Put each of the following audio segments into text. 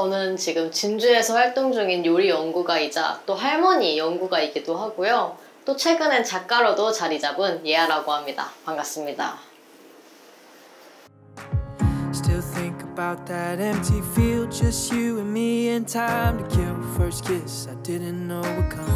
저는 지금 진주에서 활동 중인 요리 연구가이자 또 할머니 연구가이기도 하고요. 또 최근엔 작가로도 자리 잡은 예아라고 합니다. 반갑습니다. Still think about that empty field, just you and me and time to kill. First kiss, I didn't know would come.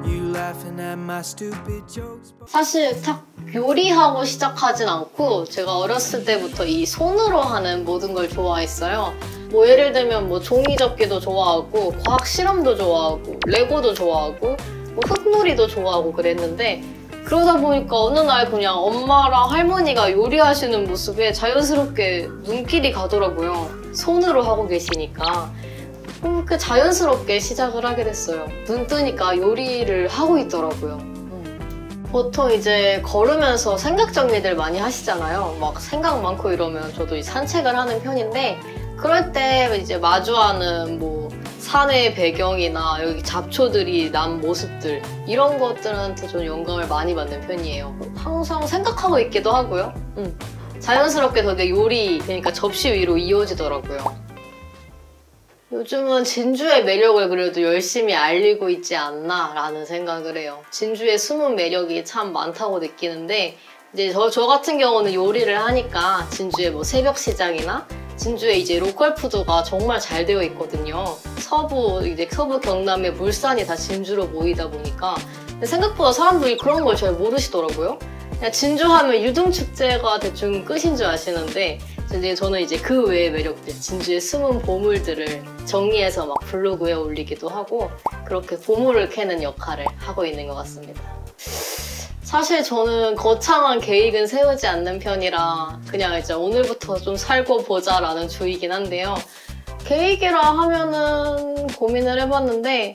You laughing at my stupid jokes. 사실 딱 요리하고 시작하진 않고 제가 어렸을 때부터 이 손으로 하는 모든 걸 좋아했어요. 뭐 예를 들면 뭐 종이접기도 좋아하고 과학 실험도 좋아하고 레고도 좋아하고 뭐 흙놀이도 좋아하고 그랬는데 그러다 보니까 어느 날 그냥 엄마랑 할머니가 요리하시는 모습에 자연스럽게 눈길이 가더라고요. 손으로 하고 계시니까. 그렇게 자연스럽게 시작을 하게 됐어요. 눈 뜨니까 요리를 하고 있더라고요. 보통 이제 걸으면서 생각 정리들 많이 하시잖아요. 막 생각 많고 이러면 저도 산책을 하는 편인데 그럴 때 이제 마주하는 뭐 산의 배경이나 여기 잡초들이 난 모습들 이런 것들한테 좀 영감을 많이 받는 편이에요. 항상 생각하고 있기도 하고요. 자연스럽게 되게 요리 그러니까 접시 위로 이어지더라고요. 요즘은 진주의 매력을 그래도 열심히 알리고 있지 않나 라는 생각을 해요. 진주의 숨은 매력이 참 많다고 느끼는데 이제 저 같은 경우는 요리를 하니까 진주의 뭐 새벽시장이나 진주에 이제 로컬 푸드가 정말 잘 되어 있거든요. 서부 경남의 물산이 다 진주로 모이다 보니까 근데 생각보다 사람들이 그런 걸 잘 모르시더라고요. 그냥 진주 하면 유등축제가 대충 끝인 줄 아시는데 저는 이제 그 외의 매력들, 진주의 숨은 보물들을 정리해서 막 블로그에 올리기도 하고 그렇게 보물을 캐는 역할을 하고 있는 것 같습니다. 사실 저는 거창한 계획은 세우지 않는 편이라 그냥 이제 오늘부터 좀 살고 보자 라는 주의긴 한데요. 계획이라 하면은 고민을 해봤는데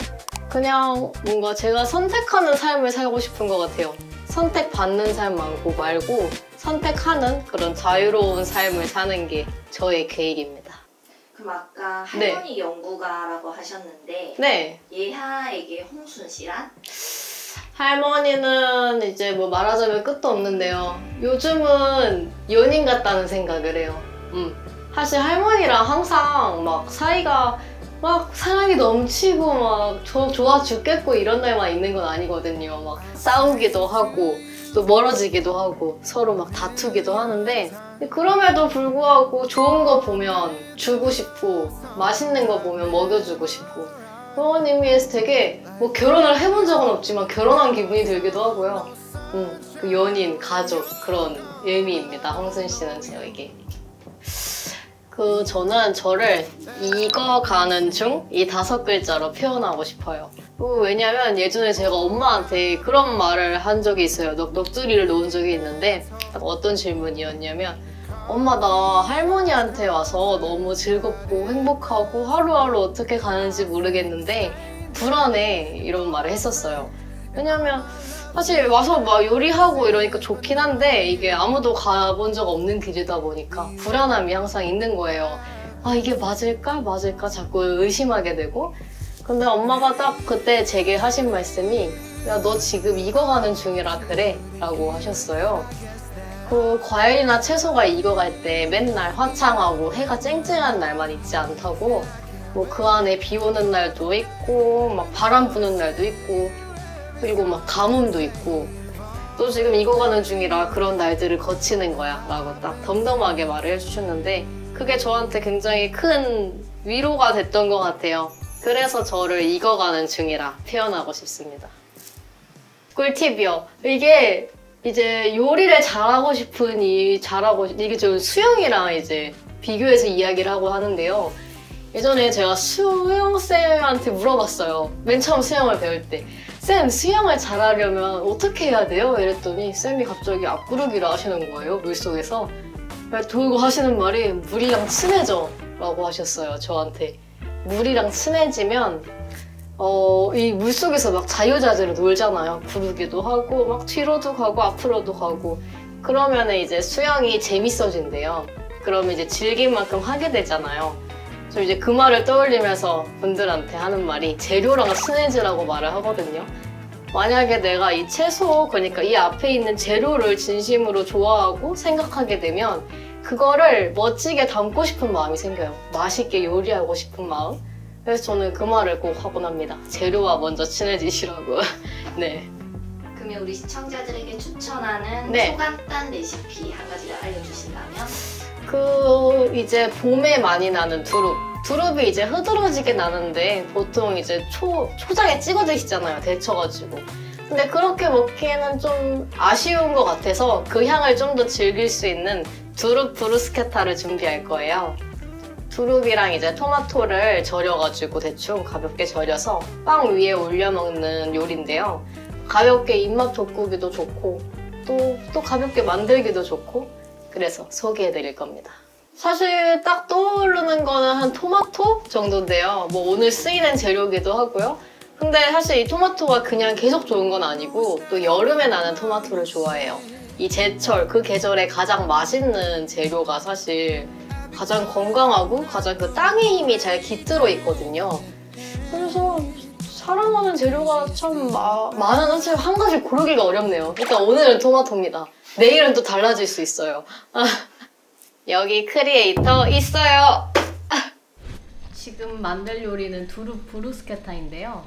그냥 뭔가 제가 선택하는 삶을 살고 싶은 것 같아요. 선택받는 삶 말고 선택하는 그런 자유로운 삶을 사는 게 저의 계획입니다. 그럼 아까 할머니 연구가라고 하셨는데 네. 예하에게 홍순 씨란? 할머니는 이제 뭐 말하자면 끝도 없는데요. 요즘은 연인 같다는 생각을 해요. 사실 할머니랑 항상 막 사이가 막 사랑이 넘치고 막 좋아 죽겠고 이런 날만 있는 건 아니거든요. 막 싸우기도 하고 또 멀어지기도 하고 서로 막 다투기도 하는데 그럼에도 불구하고 좋은 거 보면 주고 싶고 맛있는 거 보면 먹여주고 싶고 그런 의미에서 되게 뭐 결혼을 해본 적은 없지만 결혼한 기분이 들기도 하고요. 그 연인, 가족 그런 의미입니다. 홍순 씨는 저에게. 저는 저를 익어가는 중 이 5글자로 표현하고 싶어요. 왜냐면 예전에 제가 엄마한테 그런 말을 한 적이 있어요. 넋두리를 놓은 적이 있는데 어떤 질문이었냐면 엄마 나 할머니한테 와서 너무 즐겁고 행복하고 하루하루 어떻게 가는지 모르겠는데 불안해 이런 말을 했었어요. 왜냐면 사실 와서 막 요리하고 이러니까 좋긴 한데 이게 아무도 가본 적 없는 길이다 보니까 불안함이 항상 있는 거예요. 아 이게 맞을까 자꾸 의심하게 되고 근데 엄마가 딱 그때 제게 하신 말씀이 야 너 지금 익어가는 중이라 그래 라고 하셨어요. 그 과일이나 채소가 익어갈 때 맨날 화창하고 해가 쨍쨍한 날만 있지 않다고 뭐 그 안에 비 오는 날도 있고 막 바람 부는 날도 있고 그리고 막 가뭄도 있고 또 지금 익어가는 중이라 그런 날들을 거치는 거야 라고 딱 덤덤하게 말을 해주셨는데 그게 저한테 굉장히 큰 위로가 됐던 것 같아요. 그래서 저를 익어가는 중이라 표현하고 싶습니다. 꿀팁이요. 이게 이제 요리를 잘하고 싶으니 이게 저 수영이랑 이제 비교해서 이야기를 하고 하는데요. 예전에 제가 수영쌤한테 물어봤어요. 맨 처음 수영을 배울 때. 쌤, 수영을 잘하려면 어떻게 해야 돼요? 이랬더니 쌤이 갑자기 앞구르기를 하시는 거예요, 물속에서. 그리고 하시는 말이 물이랑 친해져 라고 하셨어요, 저한테. 물이랑 친해지면 이 물속에서 막 자유자재로 놀잖아요. 구르기도 하고 막 뒤로도 가고 앞으로도 가고 그러면 이제 수영이 재밌어진대요. 그러면 이제 즐긴 만큼 하게 되잖아요. 저 이제 그 말을 떠올리면서 분들한테 하는 말이 재료랑 친해지라고 말을 하거든요. 만약에 내가 이 채소, 그러니까 이 앞에 있는 재료를 진심으로 좋아하고 생각하게 되면 그거를 멋지게 담고 싶은 마음이 생겨요. 맛있게 요리하고 싶은 마음. 그래서 저는 그 말을 꼭 하곤 합니다. 재료와 먼저 친해지시라고. 네. 그러면 우리 시청자들에게 추천하는 네. 초간단 레시피 한 가지를 알려주신다면? 이제 봄에 많이 나는 두릅. 두릅이 이제 흐드러지게 나는데 보통 이제 초장에 찍어 드시잖아요. 데쳐가지고. 근데 그렇게 먹기에는 좀 아쉬운 것 같아서 그 향을 좀 더 즐길 수 있는 두릅 브루스케타를 준비할 거예요. 두릅이랑 이제 토마토를 절여가지고 대충 가볍게 절여서 빵 위에 올려 먹는 요리인데요. 가볍게 입맛 돋구기도 좋고 또 가볍게 만들기도 좋고 그래서 소개해드릴 겁니다. 사실 딱 떠오르는 거는 한 토마토 정도인데요. 뭐 오늘 쓰이는 재료기도 하고요. 근데 사실 이 토마토가 그냥 계속 좋은 건 아니고 또 여름에 나는 토마토를 좋아해요. 이 제철, 그 계절에 가장 맛있는 재료가 사실 가장 건강하고 가장 그 땅의 힘이 잘 깃들어 있거든요. 그래서 사랑하는 재료가 참 많은 사실 한 가지 고르기가 어렵네요. 일단 오늘은 토마토입니다. 내일은 또 달라질 수 있어요. 여기 크리에이터 있어요. 지금 만들 요리는 두릅 브루스케타인데요.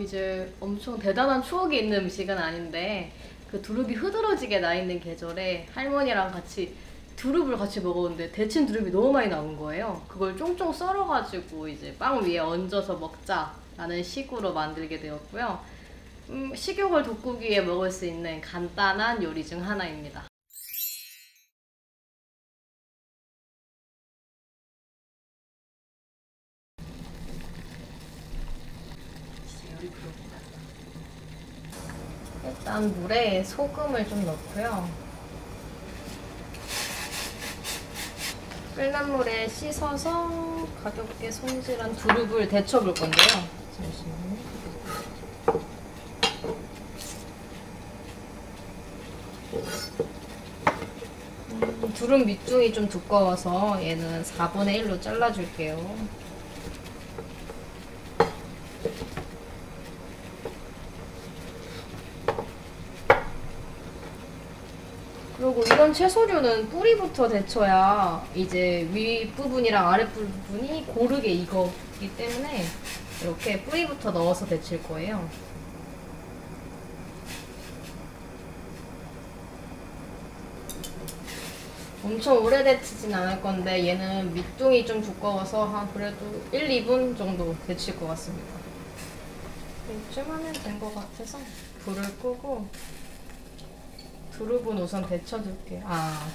이제 엄청 대단한 추억이 있는 음식은 아닌데 그 두릅이 흐드러지게 나 있는 계절에 할머니랑 같이 두릅을 같이 먹었는데 데친 두릅이 너무 많이 나온 거예요. 그걸 쫑쫑 썰어가지고 이제 빵 위에 얹어서 먹자라는 식으로 만들게 되었고요. 식욕을 돋구기 위해 먹을 수 있는 간단한 요리 중 하나입니다. 일단 물에 소금을 좀 넣고요. 끓는 물에 씻어서 가볍게 손질한 두릅을 데쳐볼 건데요. 잠시만요. 두릅 밑둥이 좀 두꺼워서 얘는 4분의 1로 잘라줄게요. 그리고 이런 채소류는 뿌리부터 데쳐야 이제 윗부분이랑 아랫부분이 고르게 익었기 때문에 이렇게 뿌리부터 넣어서 데칠 거예요. 엄청 오래 데치진 않을 건데 얘는 밑둥이 좀 두꺼워서 한 그래도 1, 2분 정도 데칠 것 같습니다. 이쯤 하면 된 것 같아서 불을 끄고 두릅은 우선 데쳐둘게요.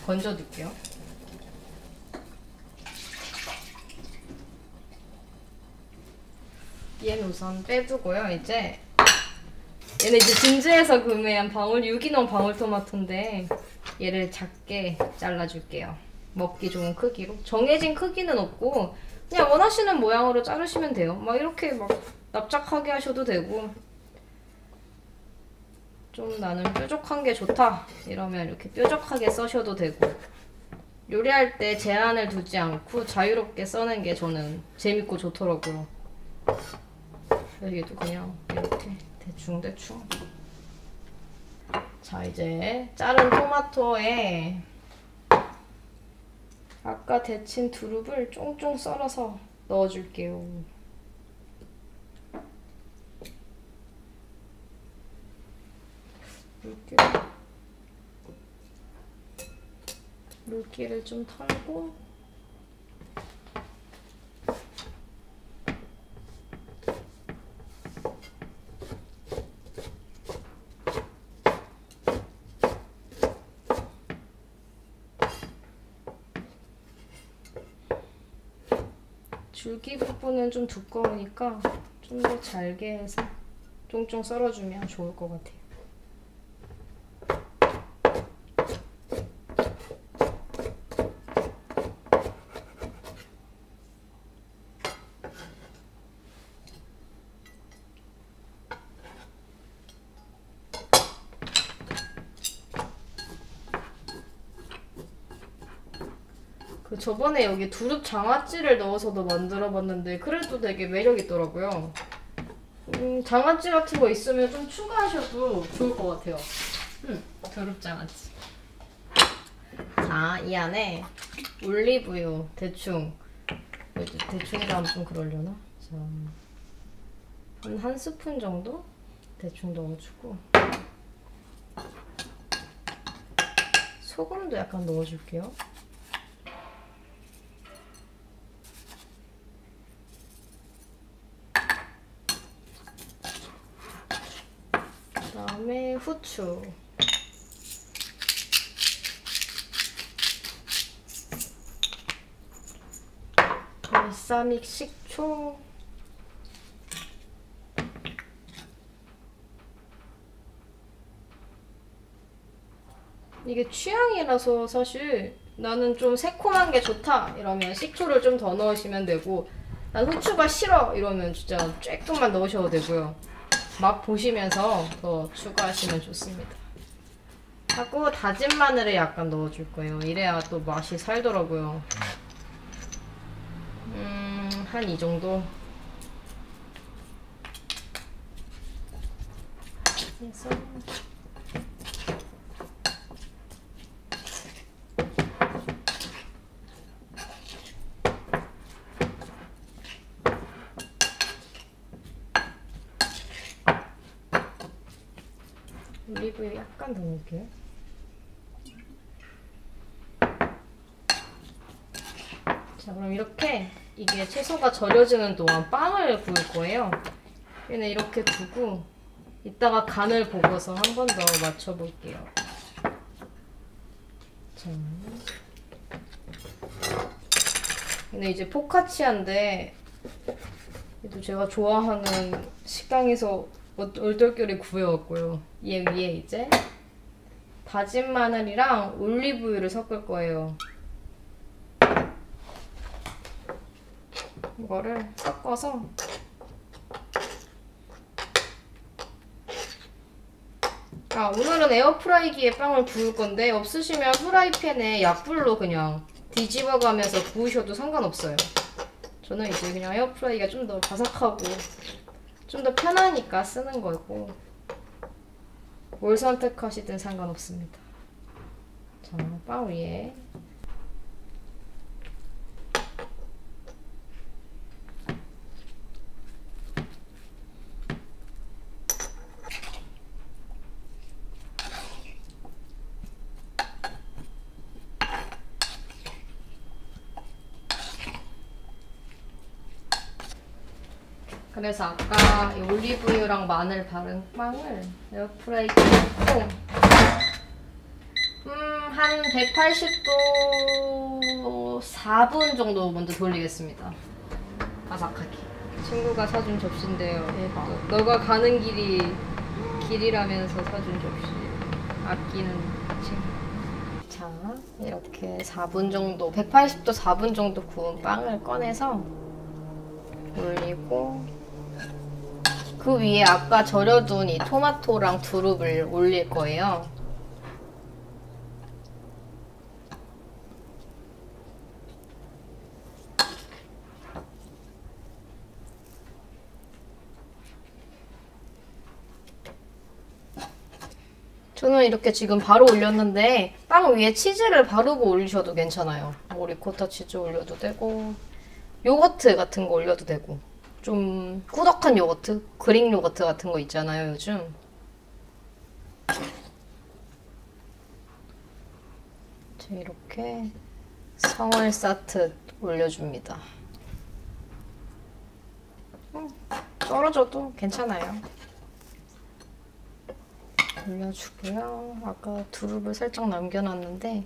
건져둘게요. 얘는 우선 빼두고요. 얘는 이제 진즈에서 구매한 유기농 방울토마토인데 얘를 작게 잘라줄게요. 먹기 좋은 크기로. 정해진 크기는 없고 그냥 원하시는 모양으로 자르시면 돼요. 막 이렇게 막 납작하게 하셔도 되고 좀 나는 뾰족한 게 좋다 이러면 이렇게 뾰족하게 써셔도 되고 요리할 때 제한을 두지 않고 자유롭게 써는 게 저는 재밌고 좋더라고요. 여기도 그냥 이렇게 대충 자 이제 자른 토마토에 아까 데친 두릅을 쫑쫑 썰어서 넣어줄게요. 물기를 좀 털고 줄기 부분은 좀 두꺼우니까 좀 더 잘게 해서 쫑쫑 썰어주면 좋을 것 같아요. 저번에 여기 두릅 장아찌를 넣어서도 만들어봤는데 그래도 되게 매력있더라고요. 장아찌 같은 거 있으면 좀 추가하셔도 좋을 것 같아요. 두릅 장아찌. 자, 이 안에 올리브유 대충이라 하면 좀 그러려나? 자, 한 스푼 정도 대충 넣어주고 소금도 약간 넣어줄게요. 그다음에 후추. 발사믹 식초. 이게 취향이라서 사실 나는 좀 새콤한 게 좋다 이러면 식초를 좀 더 넣으시면 되고, 난 후추가 싫어 이러면 진짜 조금만 넣으셔도 되고요. 맛 보시면서 더 추가하시면 좋습니다. 하고 다진 마늘을 약간 넣어줄 거예요. 이래야 또 맛이 살더라고요. 한 이 정도 해서 올리브유 약간 더 넣을게요. 자, 그럼 이렇게 이게 채소가 절여지는 동안 빵을 구울 거예요. 얘는 이렇게 두고 이따가 간을 보고서 한 번 더 맞춰볼게요. 자, 근데 이제 포카치아인데 얘도 제가 좋아하는 식당에서 얼떨결에 구해왔고요. 얘 위에 이제 다진 마늘이랑 올리브유를 섞을 거예요. 이거를 섞어서 오늘은 에어프라이기에 빵을 구울 건데 없으시면 프라이팬에 약불로 그냥 뒤집어가면서 구우셔도 상관없어요. 저는 이제 그냥 에어프라이기가 좀 더 바삭하고 좀 더 편하니까 쓰는 거고, 뭘 선택하시든 상관없습니다. 자, 빵 위에 그래서 아까 이 올리브유랑 마늘 바른 빵을 에어프라이기에 넣고 한 180도 4분 정도 먼저 돌리겠습니다. 바삭하게. 친구가 사준 접시인데요. 대박. 너가 가는 길이라면서 사준 접시. 아끼는 친구. 자, 이렇게 4분 정도, 180도 4분 정도 구운 빵을 꺼내서 올리고, 그 위에 아까 절여둔 이 토마토랑 두릅을 올릴 거예요. 저는 이렇게 지금 바로 올렸는데 빵 위에 치즈를 바르고 올리셔도 괜찮아요. 뭐 리코타 치즈 올려도 되고 요거트 같은 거 올려도 되고, 좀 꾸덕한 요거트? 그릭 요거트 같은 거 있잖아요, 요즘. 자, 이렇게 성을 쌓듯 올려줍니다. 떨어져도 괜찮아요. 올려주고요. 아까 두릅을 살짝 남겨놨는데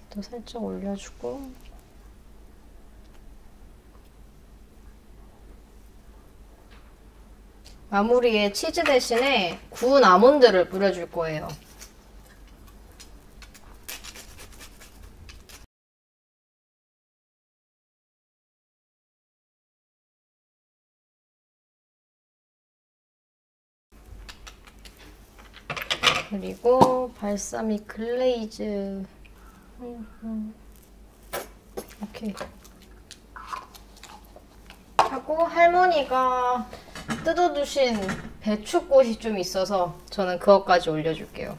걔도 살짝 올려주고, 마무리에 치즈 대신에 구운 아몬드를 뿌려줄 거예요. 그리고 발사믹 글레이즈. 이렇게 하고, 할머니가 뜯어두신 배추꽃이 좀 있어서 저는 그것까지 올려줄게요.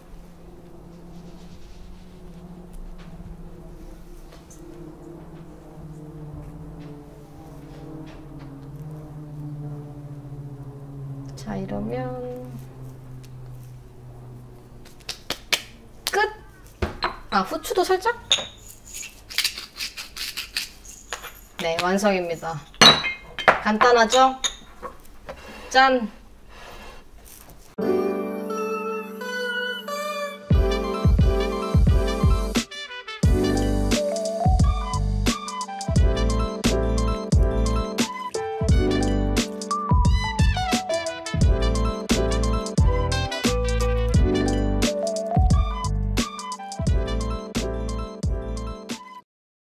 자, 이러면 끝! 아, 후추도 살짝? 네, 완성입니다. 간단하죠? 짠!